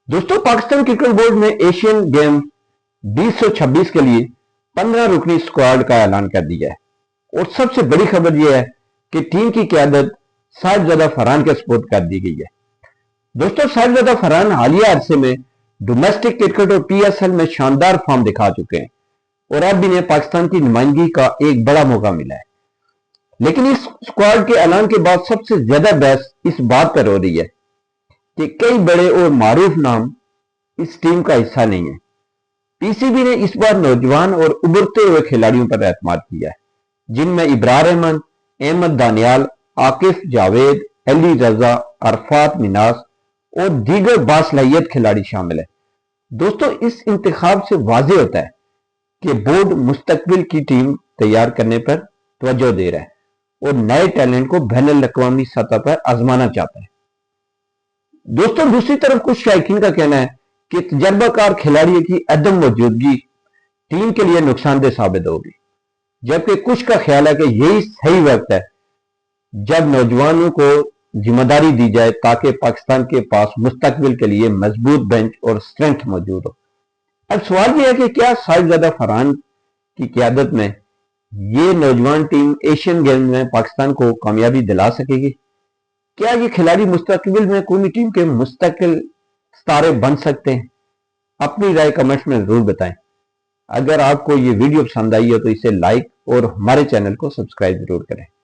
दोस्तों, Pakistan cricket board ने Asian game 2026 के लिए 15 रुकनी स्क्वाड का ऐलान कर दिया है। और सबसे बड़ी खबर यह है कि टीम की क़यादत साहिबजादा फरहान के सुपुर्द कर दी गई है। दोस्तों, साहिबजादा फरहान हालिया अरसे में डोमेस्टिक क्रिकेट और पीएसएल में शानदार फॉर्म दिखा चुके हैं और अब इन्हें पाकिस्तान की नुमाइंदगी का एक बड़ा मौका मिला है। लेकिन इस स्क्वाड के ऐलान के बाद सबसे ज्यादा बहस इस बात पर हो रही है कि कई बड़े और मारूफ नाम इस टीम का हिस्सा नहीं है। पीसीबी ने इस बार नौजवान और उभरते हुए खिलाड़ियों पर एतमाद किया है, जिनमें इब्रार अहमद दानियाल, आकिफ जावेद, अली रजा, अरफात मिनास और दीगर बासलाहियत खिलाड़ी शामिल है। दोस्तों, इस इंतखाब से वाज़ेह होता है कि बोर्ड मुस्तकबिल की टीम तैयार करने पर तवज्जो दे रहा है और नए टैलेंट को बैनुल अक़वामी सतह पर आजमाना चाहता है। दोस्तों, दूसरी तरफ कुछ शायकीन का कहना है कि तजर्बाकार खिलाड़ियों की अदम मौजूदगी टीम के लिए नुकसानदेह साबित होगी, जबकि कुछ का ख्याल है कि यही सही वक्त है जब नौजवानों को जिम्मेदारी दी जाए ताकि पाकिस्तान के पास मुस्तकबिल के लिए मजबूत बेंच और स्ट्रेंथ मौजूद हो। अब सवाल यह है कि क्या साहिबजादा फरहान की क़यादत में ये नौजवान टीम एशियन गेम्स में पाकिस्तान को कामयाबी दिला सकेगी? क्या ये खिलाड़ी मुस्तकबिल में कौमी टीम के मुस्तकिल सितारे बन सकते हैं? अपनी राय कमेंट्स में जरूर बताएं। अगर आपको ये वीडियो पसंद आई है तो इसे लाइक और हमारे चैनल को सब्सक्राइब जरूर करें।